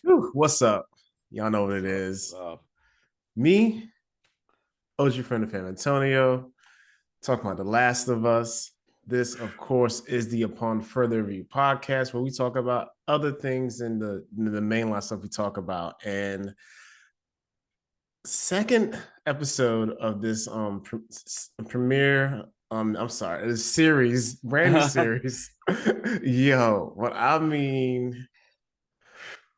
Whew, what's up? Y'all know what it is. Uh, Me, OG friend of San Antonio, talking about The Last of Us. This, of course, is the Upon Further Review podcast where we talk about other things in the mainline stuff we talk about. And second episode of this premiere, I'm sorry, this series, brand new series. Yo, what I mean,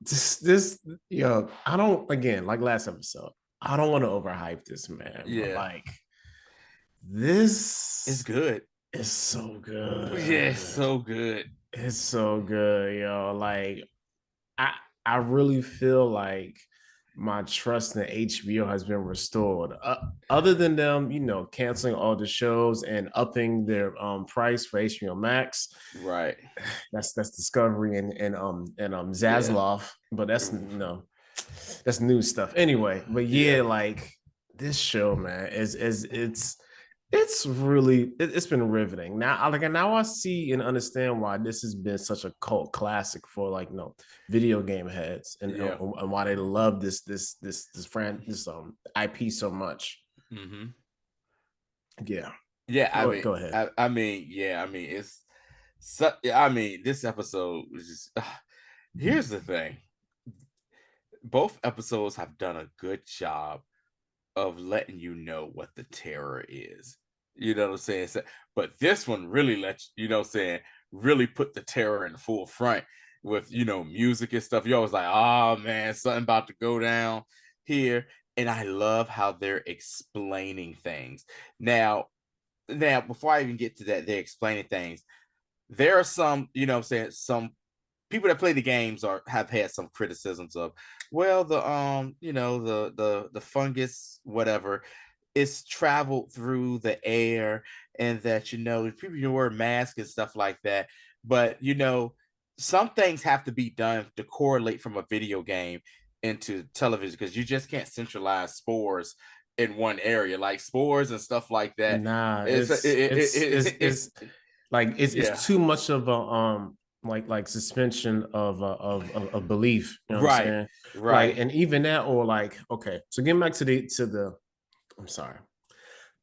this I don't, again, like last episode, I don't want to overhype this, man, but yeah, like it's this good. is so Yeah, it's good. so good. It's so good, yo. Like I I really feel like my trust in HBO has been restored. Other than them, canceling all the shows and upping their price for HBO Max, Right. that's Discovery and Yeah. Zaslav, but that's new stuff anyway. But Yeah. yeah, like this show, man, is it's really it's been riveting. Now I see and understand why this has been such a cult classic for video game heads Yeah. and why they love this IP so much. hmm Yeah, Yeah. I mean, go ahead. it's so. Yeah, I mean, this episode was just. Here's the thing: both episodes have done a good job of letting you know what the terror is. You know what I'm saying? But this one really lets what I'm saying, really put the terror in the full front with music and stuff. You're always like, oh man, something about to go down here. And I love how they're explaining things. Now, before I even get to that, they're explaining things. There are some, what I'm saying, some people that play the games are have had some criticisms of, well, the fungus, whatever, it's traveled through the air, and that people wear masks and stuff like that. But some things have to be done to correlate from a video game into television, because you just can't centralize spores in one area, like spores and stuff like that. Nah, It's it's like yeah, it's too much of a like suspension of belief. You know what I'm right, saying? Like, right. and even that, or like, okay, so getting back to the I'm sorry.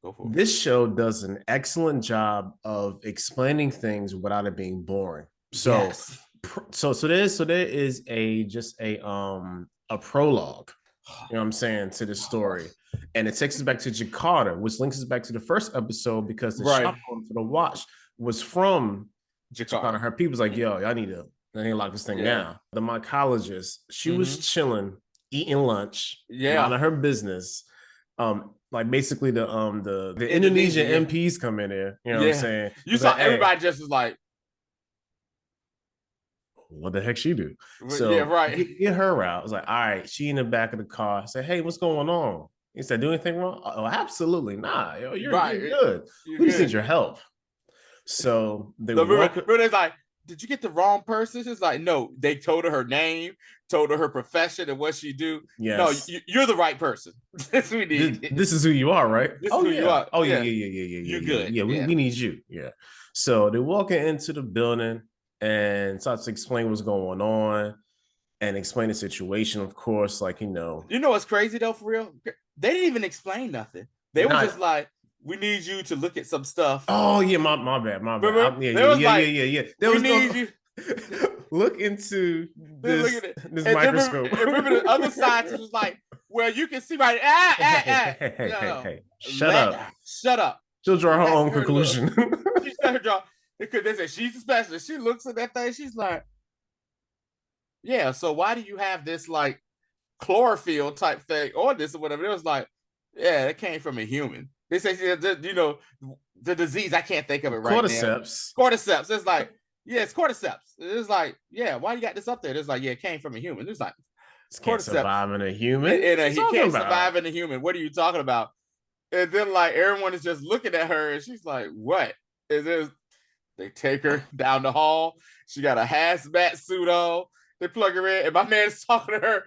Go for This show does an excellent job of explaining things without it being boring. it. So Yes. there is a prologue, you know what I'm saying, to the story. And it takes us back to Jakarta, which links us back to the first episode because the Right. shop owner for the watch was from Jakarta. Jakarta. Her people's like, Mhm. yo, I need to lock this thing Yeah. down. The mycologist, she was hmm chilling, eating lunch, Yeah. minding her business. Like basically the Indonesia. Indonesian Yeah. MPs come in there, you know what I'm Yeah. saying? You It's saw like, hey, everybody just was like, what the heck she do? yeah, So right. get her out. I was like, all right, she in the back of the car. I said, hey, what's going on? He said, do anything wrong? Oh, absolutely not. Yo, you're Right. good. You're We just need good. your help. So they The walk. remember it's like, did you get the wrong person? It's like, no, they told her name, told her profession and what she do. No, Yes, you're the right person. This we need. this is who you are, right? This is Oh who you yeah. are. Oh yeah, Yeah. yeah, yeah, yeah, yeah, You're yeah, yeah, good. yeah. Yeah. We need you. Yeah. So they're walking into the building and starts to explain what's going on and explain the situation, of course, like You know what's crazy though, for real? They didn't even explain nothing. They were just not. like, we need you to look at some stuff. Oh yeah, my bad, my bad. Remember? Yeah, They yeah, was yeah, yeah, like, yeah, yeah. There we was no need you. look into They look this at it. this And then microscope. remember the other scientist was like, well, you can see right. Hey, hey, hey, No, hey, hey, hey, no. hey. Shut up. Shut up. She'll draw her Let own her look. conclusion. She let her draw. Because they said she's a specialist. She looks at that thing. She's like, yeah, so why do you have this like chlorophyll type thing on this or whatever? It was like, yeah, it came from a human. They say, the disease, I can't think of it right now. Cordyceps. Cordyceps. It's like, yeah, it's cordyceps. It's like, yeah, why you got this up there? It's like, yeah, it came from a human. It's like This can't cordyceps. survive in a human. What you He talking can't about? survive in a human. What are you talking about? And then like everyone is just looking at her and she's like, what? And then they take her down the hall. She got a hazmat suit on. They plug her in, and my man is talking to her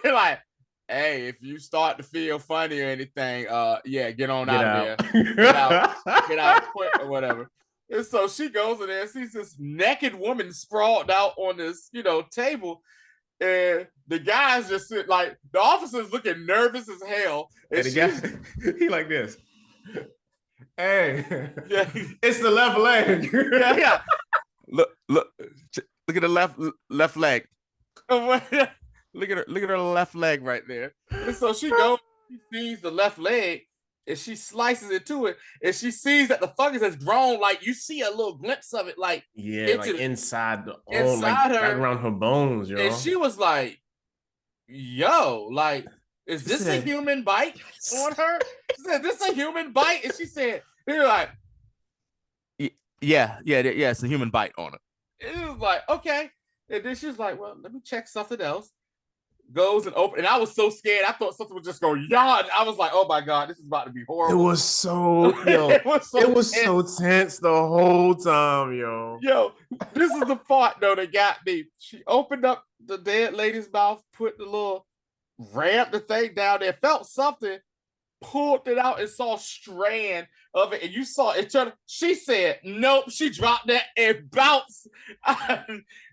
like, hey, if you start to feel funny or anything, yeah, get on Get out of out. there. Get out quick or whatever. And so she goes in there and sees this naked woman sprawled out on this, table. And the guys just sit like the officer's looking nervous as hell, And the guy, he like this. Hey, yeah, it's the left leg. yeah. Look at the left leg. Look at her left leg right there. And so she goes, she sees the left leg, and she slices into it, and she sees that the fungus has grown. Like you see a little glimpse of it, like Yeah, like into inside like inside right her, around her bones, and yo. she was like, "Yo, like, is She this a said, human bite on her?" She said, "This a human bite?" And she said, "They're like, yeah, it's a human bite on her." It was like, okay. And then she was like, well, let me check something else. Goes and open, and I was so scared. I thought something would just go yawn. I was like, oh my god, this is about to be it horrible. was so, yo, It was so tense the whole time, yo. yo, this is the part though that got me. She opened up the dead lady's mouth, put the little ramp the thing down there, felt something, pulled it out and saw a strand of it, and you saw it turn. She said, "Nope." She dropped that and bounced.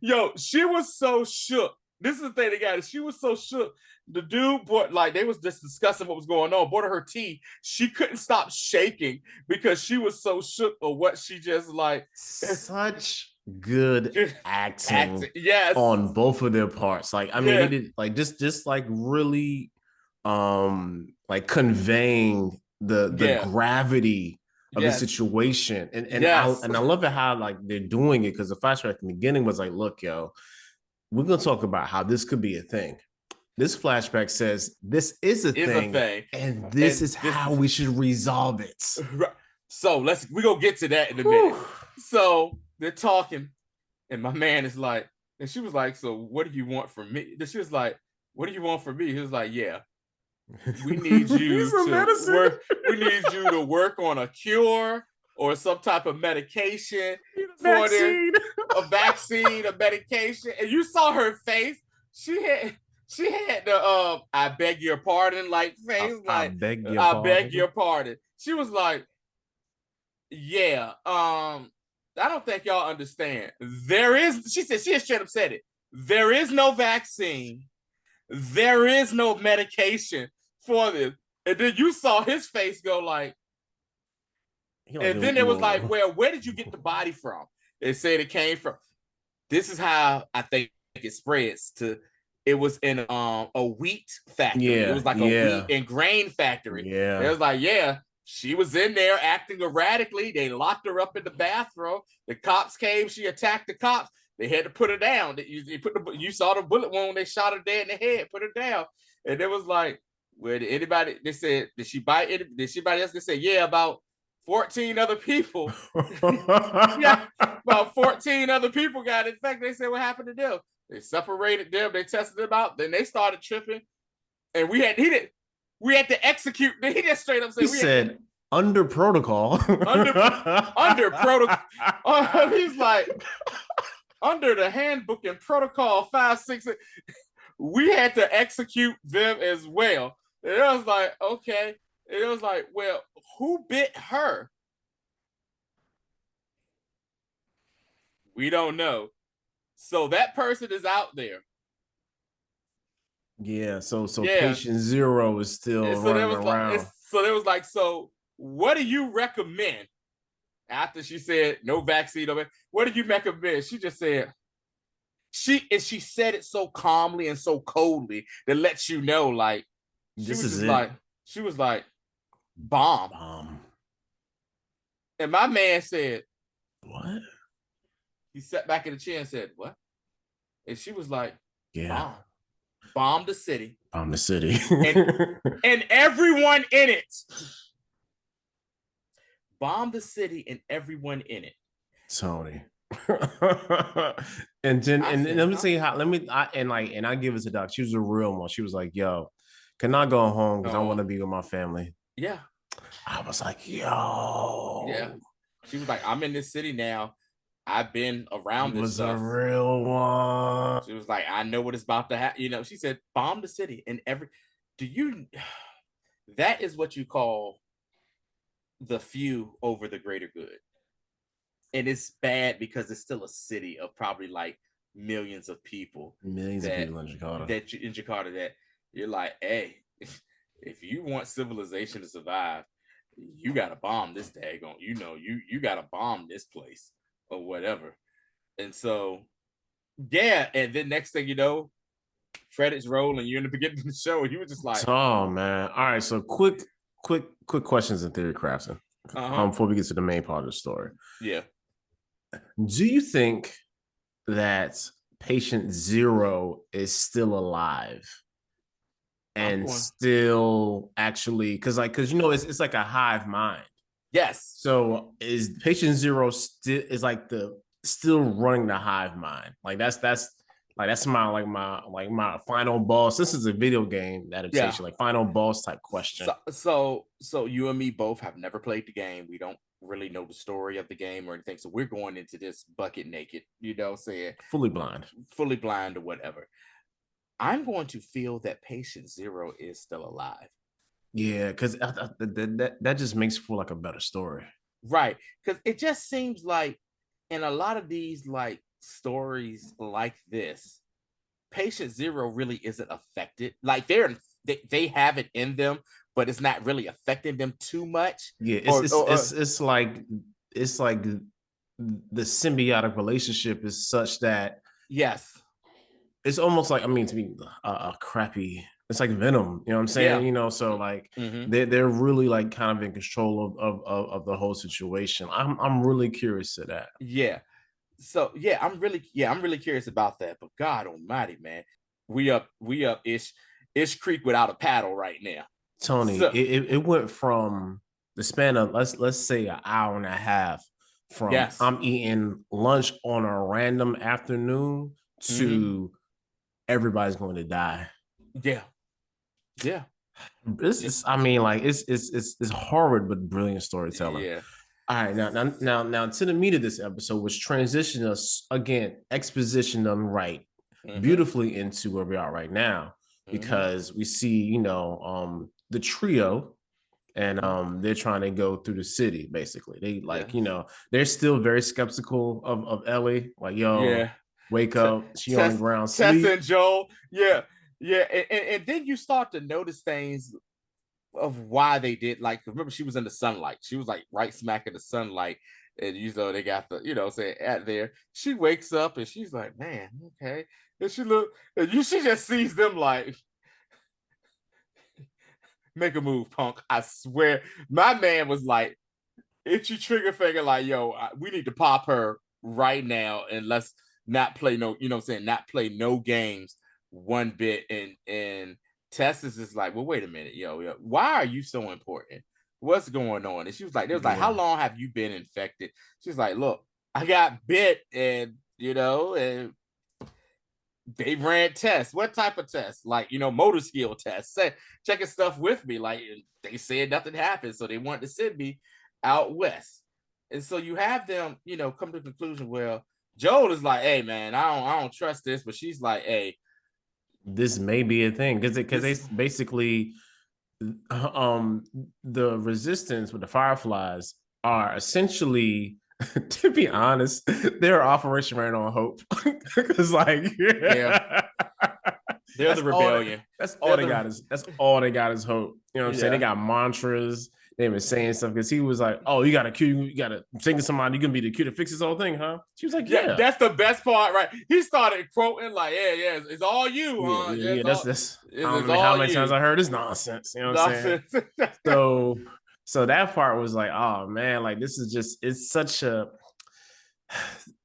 Yo, she was so shook. This is the thing that got it. She was so shook. The dude bought like they was just discussing what was going on. Bought her tea. She couldn't stop shaking because she was so shook of what she just like. Such good acting Yes. on both of their parts. Like, I mean, Yeah. they did like just like really like conveying the Yeah. gravity of the Yes. situation. And Yes. I love it how like they're doing it because the flashback in the beginning was like, look, yo, we're gonna talk about how this could be a thing. This flashback says this is a Is a thing, thing. and this And is this how is we should resolve it. so we gonna get to that in a minute. So they're talking, and my man is like, and she was like, so what do you want from me? And she was like, what do you want from me? He was like, yeah, we need you to work. We need you to work on a cure or some type of medication for this, Vaccine. a vaccine, a medication. And you saw her face. She had the I beg your pardon like face, I like beg your I beg pardon. your pardon. She was like, yeah, I don't think y'all understand. There is, she said, she straight up said it. There is no vaccine. There is no medication for this. And then you saw his face go like, and then it was like, well, where did you get the body from? They said it came from. This is how I think it spreads to. It was in a wheat factory. Yeah, It was like a wheat and grain factory. Yeah. It was like, yeah, she was in there acting erratically. They locked her up in the bathroom. The cops came. She attacked the cops. They had to put her down. You saw the bullet wound. They shot her dead in the head. Put her down. And it was like, where did anybody? They said, did she bite it? Did anybody else? They said, yeah, about 14 other people. Yeah, about 14 other people got infected. They said, what happened to them? They separated them. They tested them out. Then they started tripping. And we had to execute. He just straight up said, he said, under protocol. Under protocol. He's like, under the handbook and protocol 566, we had to execute them as well. And it was like, okay. And it was like, well, who bit her? We don't know. So that person is out there. Yeah, so patient zero is still running around. So there was like, so what do you recommend? After she said no vaccine, what do you recommend? She just said, she said it so calmly and so coldly that lets you know, like, she was like, bomb. And my man said, what? He sat back in the chair and said, what? And she was like, yeah, bomb the city. Bomb the city. and everyone in it. Bomb the city and everyone in it. Tony. and let me see how and I give it to Doc. She was a real one. She was like, yo, can I go home because I want to be with my family? Yeah. I was like, yo. Yeah. She was like, I'm in this city now. I've been around this stuff. Was a real one. She was like, I know what is about to happen. You know, she said, bomb the city and that is what you call the few over the greater good. And it's bad because it's still a city of probably like millions of people Millions of that people in Jakarta. in Jakarta that you're like, hey, if you want civilization to survive, you gotta bomb this daggone, you gotta bomb this place or whatever. And so yeah, and then next thing you know, credits roll and you're in the beginning of the show, and you were just like, Oh man. All right. So quick questions in theory crafting. uh-huh, Before we get to the main part of the story. yeah, Do you think that patient zero is still alive I'm and going, still actually because it's like a hive mind. yes, So is patient zero still is like the still running the hive mind? Like that's my final boss. This is a video game yeah. adaptation, like final boss type question. So you and me both have never played the game. We don't really know the story of the game or anything. So we're going into this bucket naked, saying Fully blind. fully blind or whatever. I'm going to feel that patient zero is still alive. Yeah, because that just makes for like a better story. Right. Because it just seems like in a lot of these like stories like this, patient zero really isn't affected. Like they have it in them, but it's not really affecting them too much. Yeah, it's like the symbiotic relationship is such that yes. it's almost like, I mean, to be a crappy, it's like Venom, you know what I'm saying? Yeah. You know, so like Mm-hmm. they're really like kind of in control of the whole situation. I'm really curious to that. Yeah. So I'm really curious about that. But God Almighty, man, we up ish creek without a paddle right now. Tony, So it went from the span of let's say an hour and a half from yes, I'm eating lunch on a random afternoon mm-hmm. to everybody's going to die. Yeah, yeah, This yeah, is, I mean, like it's horrid but brilliant storytelling. yeah. All right, now to the meat of this episode, which transition us again, exposition them right Mm-hmm. beautifully into where we are right now, Mm-hmm. because we see, the trio, and Mm-hmm. they're trying to go through the city. Basically, they like, Yes, they're still very skeptical of Ellie. Like, yo, yeah. wake T- up, she on the Tess, ground Tess sleep. and Joel. Yeah, yeah, and then you start to notice things of why they did. Like, remember, she was in the sunlight. She was like right smack in the sunlight, and they got the say at there. She wakes up and she's like, man, okay. And she look, and she just sees them like, make a move, punk. I swear, my man was like, itchy trigger finger, like, yo, we need to pop her right now, and let's not play no, not play no games one bit. And Tess is just like, well, wait a minute, yo, why are you so important? What's going on? And she was like, they was like, how Yeah, long have you been infected? She's like, look, I got bit, and and they ran tests. What type of tests? Like, motor skill tests. Checking stuff with me. Like, they said nothing happened. So they wanted to send me out west. And so you have them, come to the conclusion, well, Joel is like, hey man, I don't trust this. But she's like, hey, this may be a thing because this they is basically, um the resistance with the fireflies are essentially, to be honest, their operation ran on hope. Because like, yeah, they're that's the all rebellion. that's all They're they the got is that's all they got is hope. You know what I'm saying? They yeah. got mantras. They been saying stuff because he was like, oh, you gotta sing to somebody, you can be the cue to fix this whole thing, huh? She was like, Yeah, yeah. that's the best part, right? He started quoting like, yeah, it's all you, Yeah, huh? yeah, Yeah, yeah. That's I don't it's know how all many times you. I heard this nonsense. You know what I'm saying? Nonsense. So so that part was like, oh man, like this is just, it's such a,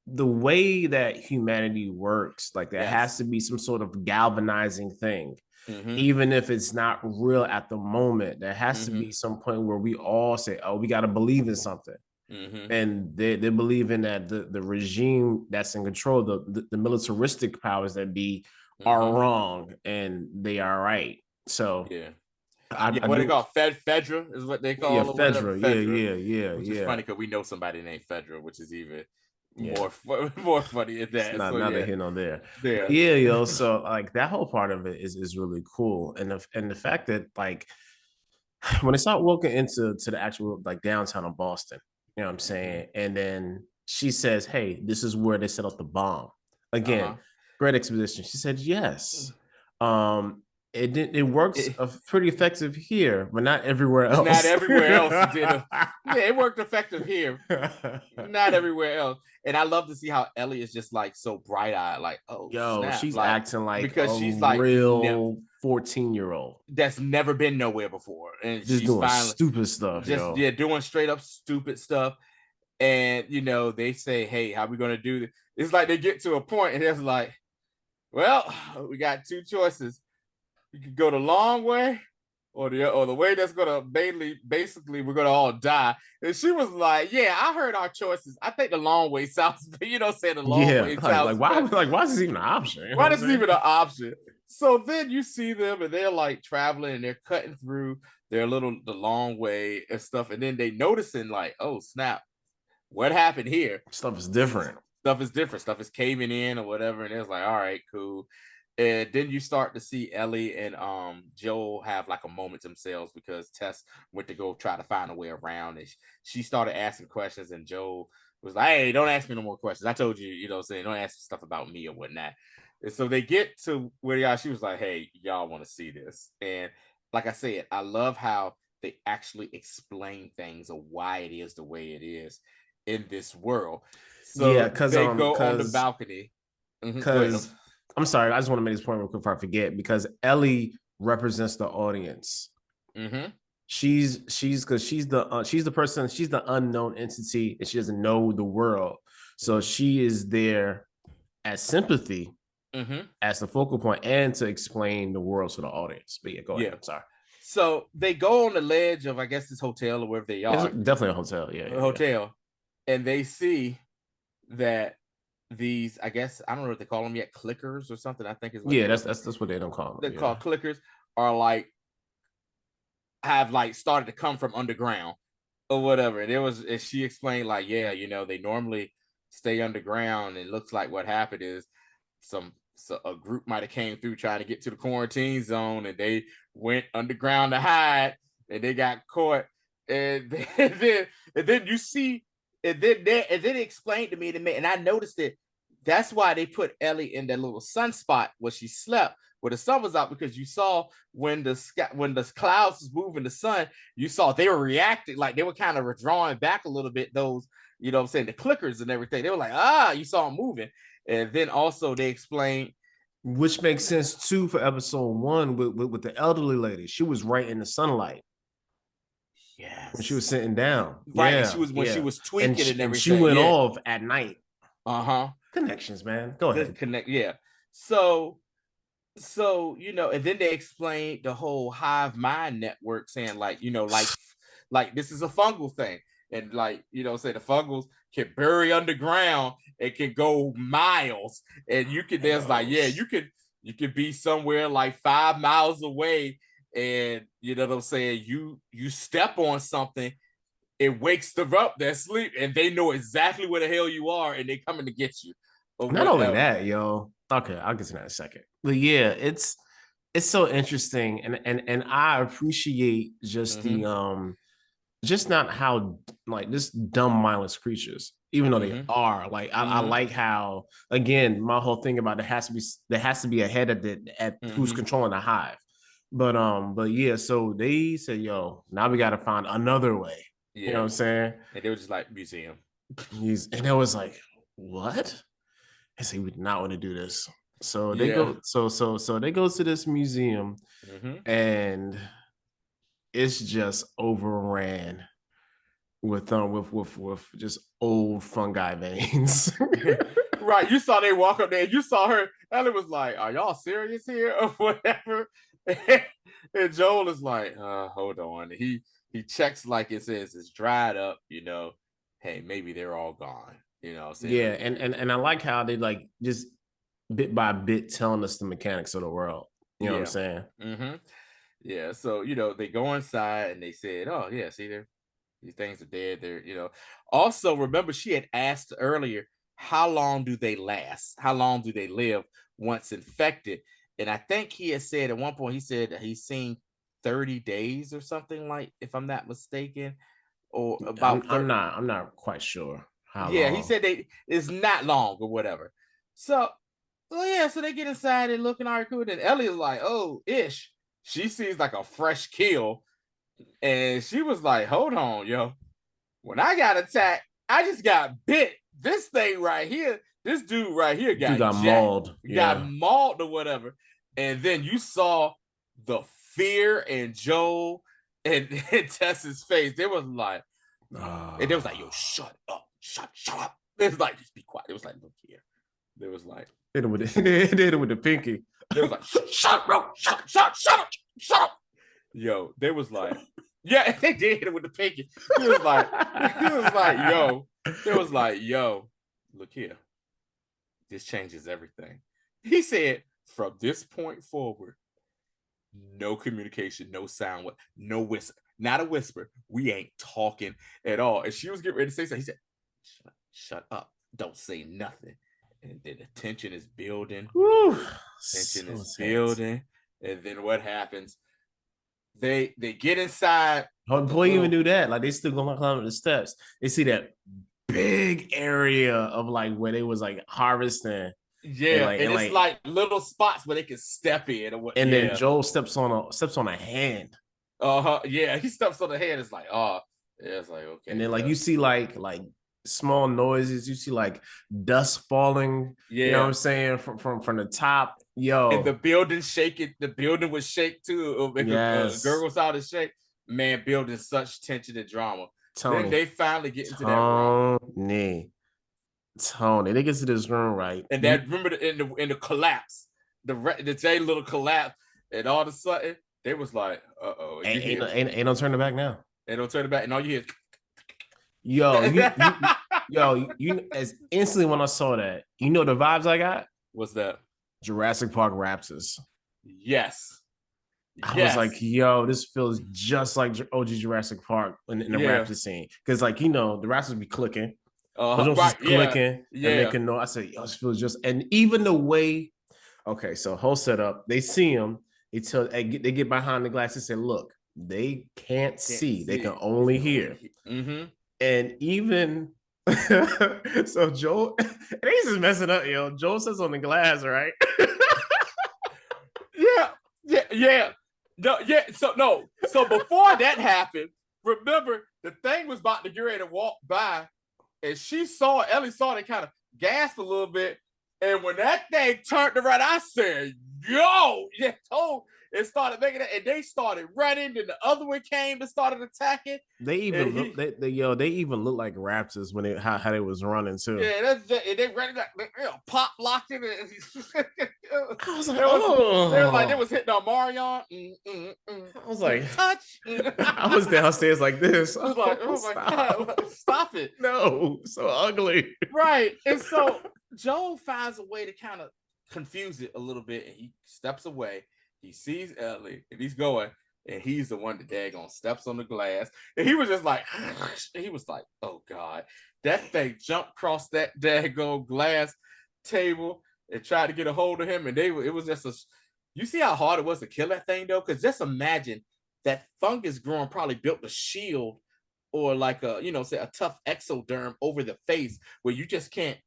the way that humanity works, like there has Yes. to be some sort of galvanizing thing. Mm-hmm. Even if it's not real at the moment, there has to Mm-hmm. be some point where we all say, oh, we got to believe in something. Mm-hmm. And they believe in that the regime that's in control, the militaristic powers that be, are Mm-hmm. wrong and they are right. So Yeah. Yeah. I What they do. call Fedra is what they Yeah, call or whatever. Fedra. Yeah, Fedra, yeah, yeah, which is yeah, funny because we know somebody named Fedra, which is even yeah. more funny than It's that. not So another yeah, hit on there. But there. yeah, yo, so like that whole part of it is really cool. And the fact that like when they start walking into the actual like downtown of Boston, you know what I'm Mm-hmm. saying? And then she says, hey, this is where they set up the bomb. Again, Uh-huh. great exposition. She said yes. Um, it works It, pretty effective here, but not everywhere not else. everywhere else did a, yeah, it worked effective here, not everywhere else. And I love to see how Ellie is just like so bright-eyed, like, oh Yo, snap, she's like acting like because a she's like real 14-year-old. that's never been nowhere before. And Just she's doing finally stupid stuff, just yo. yeah, doing straight up stupid stuff. And they say, hey, how we gonna do this? It's like they get to a point and it's like, well, we got two choices. You could go the long way or the way that's gonna basically we're gonna all die. And she was like, yeah, I heard our choices. I think the long way sounds say the long Yeah, way sounds better. like why is this even an option? You know Why what I'm is it saying? even an option? So then you see them and they're like traveling and they're cutting through the long way and stuff, and then they noticing like, oh snap, what happened here? Stuff is different. Stuff is different. Stuff is caving in or whatever. And it's like, all right, cool. And then you start to see Ellie and Joel have like a moment themselves because Tess went to go try to find a way around it. She started asking questions, and Joel was like, hey, don't ask me no more questions. I told you, saying, don't ask stuff about me or whatnot. And so they get to where y'all, she was like, hey, y'all want to see this. And like I said, I love how they actually explain things of why it is the way it is in this world. Yeah, So cause they go on the cause balcony. Go ahead. cause I'm sorry, I just want to make this point real quick before I forget because Ellie represents the audience. Mm-hmm. She's because she's the person, she's the unknown entity and she doesn't know the world. So she is there as sympathy, Mm-hmm. as the focal point, and to explain the world to the audience. But yeah, go ahead. Yeah. I'm sorry. So they go on the ledge of, I guess, this hotel or wherever they It's are, definitely a hotel. Yeah, a yeah, yeah. hotel, and they see that these, I guess, I don't know what they call them yet, clickers or something. I think is what Yeah, they were. that's what they don't call They're them. Yeah. called clickers. Are like have like started to come from underground or whatever. And she explained like, yeah, they normally stay underground. It looks like what happened is a group might have came through trying to get to the quarantine zone, and they went underground to hide, and they got caught. And then you see, and then it explained to me, and I noticed it. That's why they put Ellie in that little sunspot where she slept, where the sun was out, because you saw when the clouds was moving the sun, you saw they were reacting, like they were kind of withdrawing back a little bit. Those, what I'm saying, the clickers and everything, they were like, you saw them moving. And then also they explained, Which makes sense too for episode one with the elderly lady. She was right in the sunlight when she was yes, sitting down. right, and Yeah, when she yeah. was tweaking and And she everything, went yeah, off at night. uh-huh, Connections, man. Go the ahead. connect, yeah. So and then they explained the whole hive mind network, saying like, like this is a fungal thing, and like, say the fungals can bury underground and can go miles, and you could there's like, Yo, yeah, you could be somewhere like 5 miles away, and you know what I'm saying, you step on something, it wakes them up, they're asleep, and they know exactly where the hell you are, and they coming to get you or not only whatever. that, yo. Okay, I'll get to that in a second. But yeah, it's so interesting, and I appreciate just Mm-hmm. the just not how like just dumb mindless creatures, even though they Mm-hmm. are. Like I Mm-hmm. like how, again, my whole thing about there has to be a head at who's Mm-hmm. controlling the hive. But yeah, so they said, yo, now we gotta find another way. You know what Yeah. I'm saying? And they were just like, museum. And it was like, what? I say we did not want to do this. So they Yeah. go so they go to this museum Mm-hmm. and it's just overran with just old fungi veins. Right. You saw they walk up there. You saw her. Ellie was like, "Are y'all serious here or whatever?" And Joel is like, "Hold on." He checks like it says it's dried up. Hey, maybe they're all gone. I'm saying, Yeah, and I like how they like just bit by bit telling us the mechanics of the world. You know what I'm yeah. saying? Mm-hmm. Yeah. So they go inside and they said, "Oh yeah, see there." These things are dead. Also, remember, she had asked earlier, how long do they last? How long do they live once infected? And I think he had said at one point, he said that he's seen 30 days or something, like, if I'm not mistaken, or about 30. I'm not quite sure how Yeah, he long. said it's not long or whatever. So, oh yeah, so they get inside and looking all right, cool. Then Ellie is like, oh, ish. She sees like a fresh kill, and she was like, hold on, yo. When I got attacked, I just got bit. This thing right here, this dude right here Dude got got jacked, mauled. got Yeah. mauled or whatever. And then you saw the fear in Joel and Tess's face. They was like, and they was like, yo, shut up, shut up. It was like, just be quiet. It was like, look here. They was like, Hit him with the pinky. they was like, shut up, bro, shut up. Yo, they was like, yeah, they did hit him with the pinky. He was like, yo, it was like, yo, look here. This changes everything. He said, from this point forward, no communication, no sound, no whisper, not a whisper. We ain't talking at all. And she was getting ready to say something. He said, shut up. Don't say nothing. And then the tension is building. Woo, Tension so is tense. building. And then what happens? They get inside. Before you even do that, like they still gonna climb up the steps. They see that big area of like where they was like harvesting. Yeah, and it's like little spots where they can step in or what. And then Joel steps on a hand. Yeah, he steps on the hand. It's like, oh, yeah, it's like, okay. And then like you see like small noises. You see like dust falling. Yeah, you know what I'm saying, from the top. Yo, and the building shaking. The building would shake too. It'll make gurgles out and shake. Man, building such tension and drama. Tony, then they finally get into that room. Tony, they get to this room, right? And that remember in the collapse, the J little collapse, and all of a sudden they was like, uh-oh. Ain't no turning back now. Ain't no turning back. And all you hear you as instantly when I saw that, you know the vibes I got? What's that? Jurassic Park Raptors. Yes. I was like, yo, this feels just like OG Jurassic Park in the Raptor scene. Because, like, you know, the Raptors be clicking. Clicking and making noise. I said, yo, this feels just, and even the way, okay, so whole setup, they see him, they get behind the glass and say, look, they can't see, they can only hear. Mm-hmm. And even so Joel, and he's just messing up, yo. Joel sits on the glass, right? Yeah. So before that happened, remember the thing was about to get ready to walk by, and Ellie saw it kind of gasped a little bit. And when that thing turned around, I said, yo, it started making it, and they started running. Then the other one came and started attacking. They even they even look like Raptors when how they was running too. Yeah, they ran like pop locked it. I was like, they was hitting on Marion. I was like, touch. I was downstairs like this. I was like, oh my god, stop it! No, so ugly. Right, and so Joel finds a way to kind of confuse it a little bit, and he steps away. He sees Ellie, and he's going, and he's the one that daggone steps on the glass. And he was just like, he was like, oh God. That thing jumped across that daggone glass table and tried to get a hold of him. And it was just you see how hard it was to kill that thing though? Because just imagine that fungus growing probably built a shield or like say a tough exoderm over the face where you just can't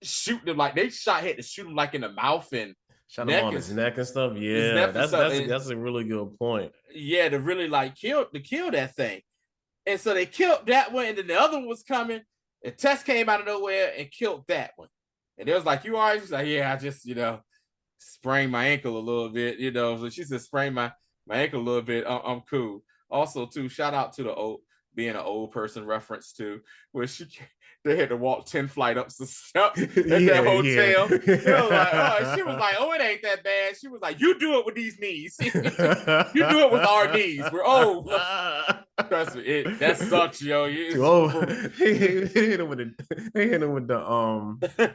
shoot them. Like they had to shoot him like in the mouth and shot him on his neck and stuff. Yeah, that's a really good point. Yeah, to really like kill that thing. And so they killed that one, and then the other one was coming, and Tess came out of nowhere and killed that one. And it was like, you all right? She's like, yeah, I just, sprained my ankle a little bit, So she said, sprained my ankle a little bit. I'm cool. Also, too, shout out to the being an old person reference too, where they had to walk 10 flight ups the steps at that hotel. Yeah. She was like, oh, it ain't that bad. She was like, you do it with these knees. You do it with our knees. We're old. Trust me, that sucks, yo. They hit him with the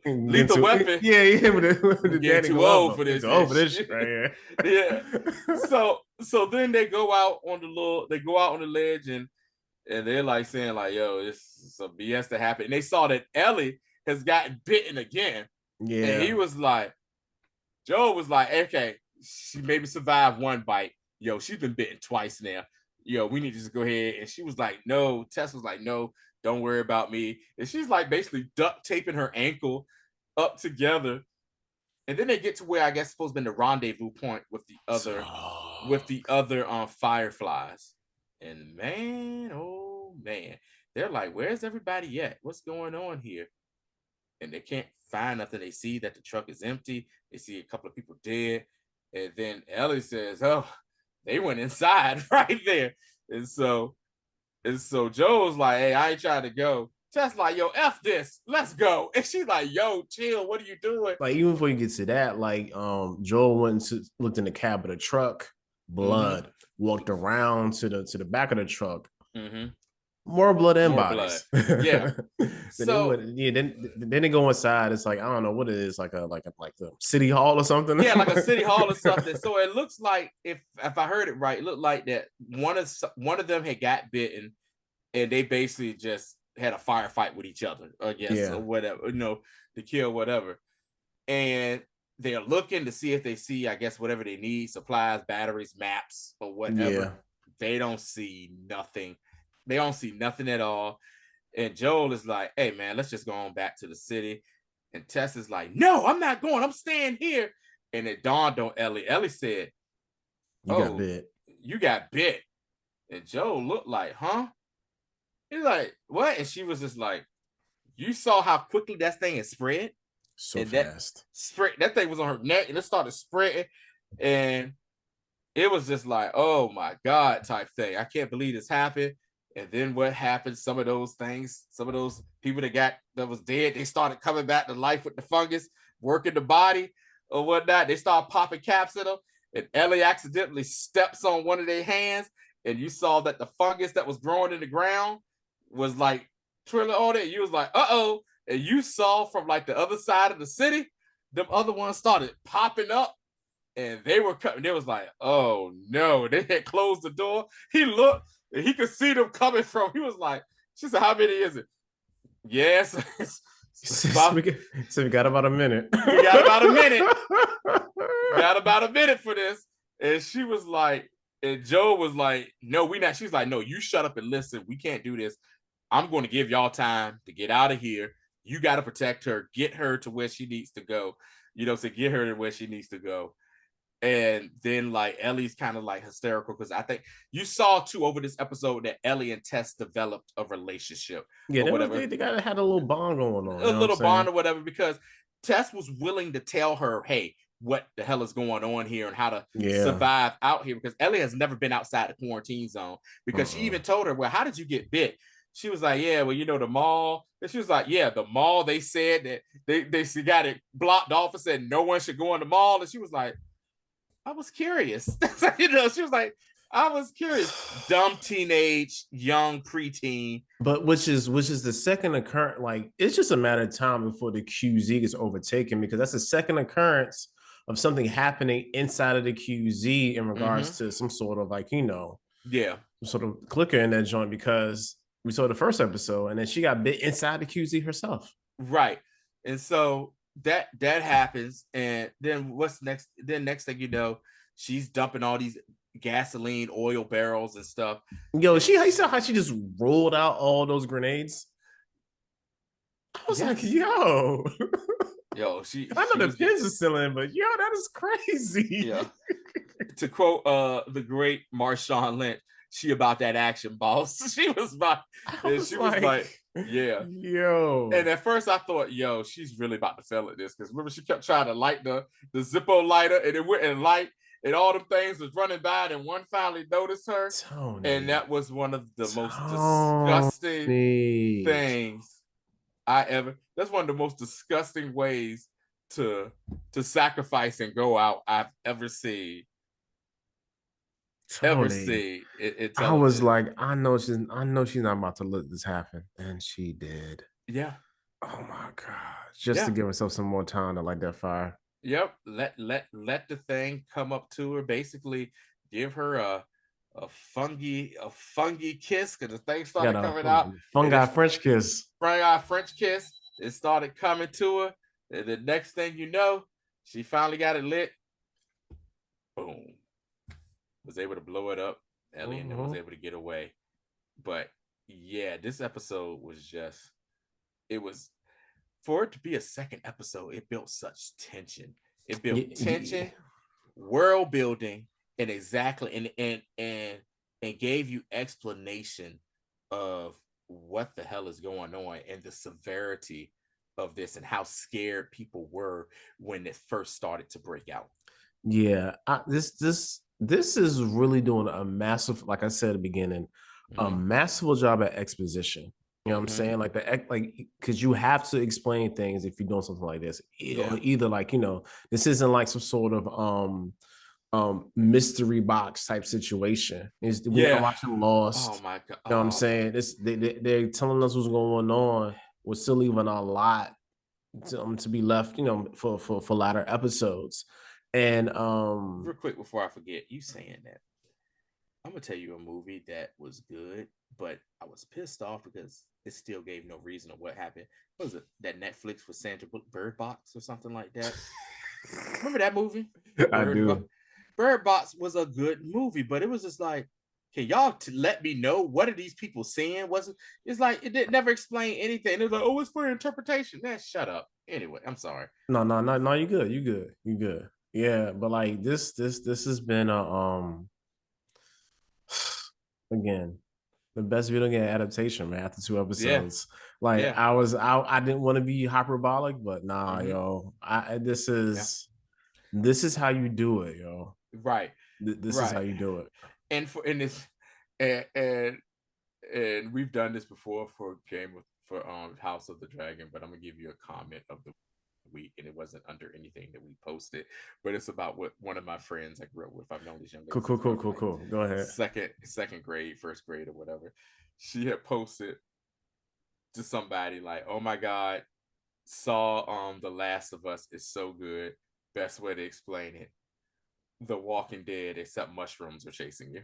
lethal weapon. Yeah, he hit with the Danny too old for this. Too old for this shit right here. Yeah. So then they go out on the ledge and they're like saying like, yo, it's some BS to happen. And they saw that Ellie has gotten bitten again. Yeah. And he was like, Joe was like, okay, she maybe survived one bite. Yo, she's been bitten twice now. Yo, we need to just go ahead. And she was like, no. Tess was like, no, don't worry about me. And she's like basically duct taping her ankle up together. And then they get to where I guess supposed to be the rendezvous point with the other fireflies. And man, oh man, they're like, where's everybody at? What's going on here? And they can't find nothing. They see that the truck is empty. They see a couple of people dead. And then Ellie says, oh, they went inside right there. And so Joe's like, hey, I ain't trying to go. Tess like, yo, F this. Let's go. And she's like, yo, chill. What are you doing? Like even before you get to that, like Joel went to looked in the cab of the truck, blood, walked around to the back of the truck. More blood and More blood. bodies. Yeah. Then they go inside. It's like I don't know what it is, like the city hall or something. Yeah, like a city hall or something. So it looks like if I heard it right, it looked like that one of them had got bitten, and they basically just had a firefight with each other, I guess, or whatever, to kill whatever. And they're looking to see if they see, I guess, whatever they need, supplies, batteries, maps, or whatever. Yeah. They don't see nothing. They don't see nothing at all. And Joel is like, hey, man, let's just go on back to the city. And Tess is like, no, I'm not going. I'm staying here. And it dawned on Ellie. Ellie said, you got bit. You got bit. And Joel looked like, huh? He's like, what? And she was just like, you saw how quickly that thing is spread? So and fast. That thing was on her neck and it started spreading. And it was just like, oh my God, type thing. I can't believe this happened. And then what happened? Some of those people that was dead, they started coming back to life with the fungus, working the body or whatnot. They started popping caps at them. And Ellie accidentally steps on one of their hands. And you saw that the fungus that was growing in the ground was like trilling on it. You was like, uh-oh. And you saw from like the other side of the city, them other ones started popping up. And they were coming. They was like, oh no. They had closed the door. He looked. He could see them coming from. He was like, she said, how many is it? Yes. So we got about a minute. We got about a minute. Got about a minute for this. And she was like, and Joe was like, no, we not. She's like, no, you shut up and listen. We can't do this. I'm going to give y'all time to get out of here. You got to protect her. Get her to where she needs to go. So get her to where she needs to go. And then like Ellie's kind of like hysterical because I think you saw too over this episode that Ellie and Tess developed a relationship. Yeah, they gotta had a little bond going on. A little bond or whatever, because Tess was willing to tell her, hey, what the hell is going on here and how to survive out here, because Ellie has never been outside the quarantine zone, because she even told her, well, how did you get bit? She was like, yeah, well, the mall. And she was like, yeah, the mall, they said that they got it blocked off and said no one should go in the mall. And she was like, I was curious. She was like, I was curious. Dumb teenage, young preteen. But which is the second occurrence. Like, it's just a matter of time before the QZ gets overtaken, because that's the second occurrence of something happening inside of the QZ in regards to some sort of like, some sort of clicker in that joint, because we saw the first episode and then she got bit inside the QZ herself. Right. And so that happens, and then what's next? Then next thing you know, she's dumping all these gasoline, oil barrels and stuff. Yo, you saw how she just rolled out all those grenades? I was like, yo, I know the pins are still in, but yo, that is crazy. Yeah. To quote the great Marshawn Lynch, she about that action, boss. She was like, yeah. Yo. And at first I thought, yo, she's really about to fail at this, because remember she kept trying to light the Zippo lighter, and it wouldn't light, and all the things was running by, and one finally noticed her. Tony. And that was one of the most disgusting things that's one of the most disgusting ways to sacrifice and go out I've ever seen. Tony. I was like, I know she's not about to let this happen, and she did. Yeah. Oh my God! Just to give herself some more time to light that fire. Yep. Let the thing come up to her. Basically, give her a fungi kiss, because the thing started coming out. Fungi French kiss. French kiss. It started coming to her, and the next thing you know, she finally got it lit. Boom. Was able to blow it up. Ellie and then was able to get away. But yeah, this episode was just, it was for it to be a second episode, it built such tension. It built Yeah, tension, world building, and exactly and gave you explanation of what the hell is going on and the severity of this and how scared people were when it first started to break out. yeah. This is really doing a massive, like I said at the beginning, a Mm-hmm. massive job at exposition. You know what I'm Mm-hmm. saying? Like because you have to explain things if you're doing something like this. Yeah. Either like, this isn't like some sort of mystery box type situation. We're not Yeah. watching Oh Lost. my god. You know what I'm Oh saying? They're telling us what's going on. We're still leaving a lot to be left, for latter episodes. And real quick before I forget, you saying that, I'm gonna tell you a movie that was good, but I was pissed off because it still gave no reason of what happened. What was it, that Netflix with Sandra Bird Box or something like that? Remember that movie? I Bird Box. do. Bird Box was a good movie, but it was just like, can y'all let me know what are these people seeing? Wasn't it's like it did never explain anything. It was like, oh, it's for interpretation. Man, shut up. Anyway, I'm sorry. No, you good. You good. You good. Yeah, but like this has been a again, the best video game adaptation, man, after two Yeah, episodes. Like yeah. I didn't want to be hyperbolic, but nah, Mm-hmm. yo. I Yeah. this is how you do it, yo. Right. This is how Right. you do it. And for in this and and and we've done this before for game of for House of the Dragon, but I'm gonna give you a comment of the week, and it wasn't under anything that we posted, but it's about what one of my friends I grew up with. I've known this young lady since probably like Cool. Go ahead. second grade, first grade, or whatever. She had posted to somebody like, "Oh my god, saw The Last of Us is so good. Best way to explain it: The Walking Dead, except mushrooms are chasing you."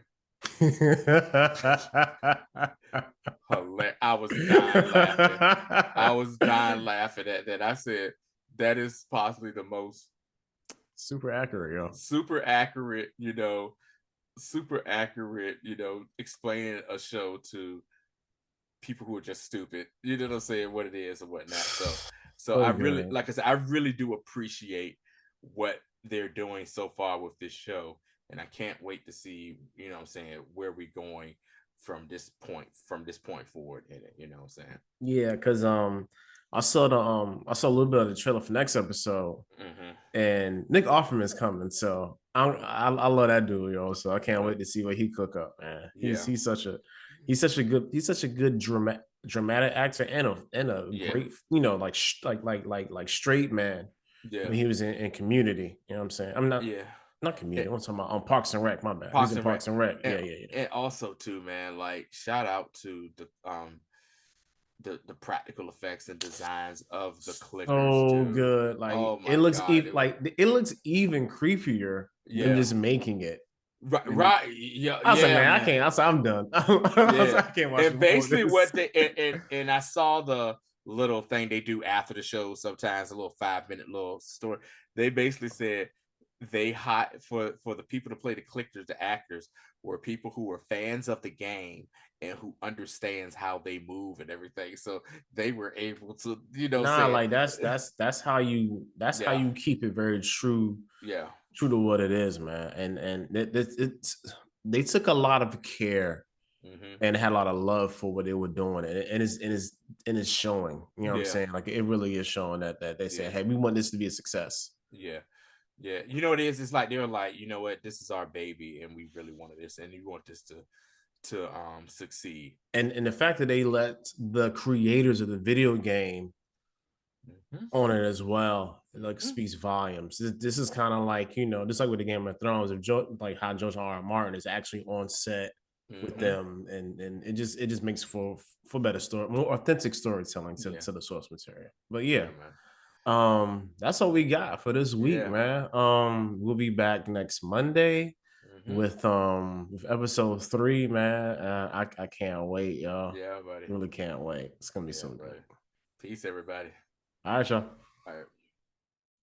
I was dying laughing. I was dying laughing at that. I said, that is possibly the most Super accurate, yo. super accurate, super accurate, explaining a show to people who are just stupid. You know what I'm saying? What it is and whatnot. So So I really, good. like I said, I really do appreciate what they're doing so far with this show. And I can't wait to see, what I'm saying, where we going from this point forward in it, you know what I'm saying? Yeah, because I saw a little bit of the trailer for next episode, Mm-hmm. and Nick Offerman's coming, so I love that dude, yo. So I can't Oh, wait to see what he cook up, man. yeah. He's such a good dramatic actor and a Yeah. great, like straight man Yeah. when he was in Community. You know what I'm saying? I'm Yeah. not Community. It, I'm talking about on Parks and Rec. My bad. He's Parks in and Rec. Parks and Rec. And, Yeah. and also too, man, like shout out to the practical effects and designs of the clickers So too. good. Oh my god, it was It looks even creepier than yeah. just making it. Right, And right. Yeah, I was like, yeah, man, I man. can't. I was like, I'm done. Yeah. I can't watch And more of basically this. what they and I saw the little thing they do after the show sometimes, a little 5 minute little story. They basically said they hot for the people to play the clickers, the actors were people who were fans of the game and who understands how they move and everything. So they were able to, Nah, say like that's how yeah, you keep it very yeah, true to what it is, man. And it's they took a lot of care hmm, and had a lot of love for what they were doing, and it's showing. You know what I'm yeah, saying? Like it really is showing that they yeah, said, hey, we want this to be a success. yeah. Yeah, you know what it is. It's like they're like, you know what, this is our baby, and we really wanted this, and you want this to succeed. And the fact that they let the creators of the video game Mm-hmm. on it as well, it like Mm-hmm. speaks volumes. This is kind of like, just like with the Game of Thrones, of like how George R. R. Martin is actually on set with Mm-hmm. them, and it just makes for better story, more authentic storytelling Yeah, to the source material. But yeah, yeah, man. that's all we got for this week, Yeah. man. We'll be back next Monday Mm-hmm. with episode 3, man. I can't wait, y'all. Yeah, buddy. Really can't wait. It's gonna be Yeah, so good. buddy. Peace, everybody. All right, y'all. All right.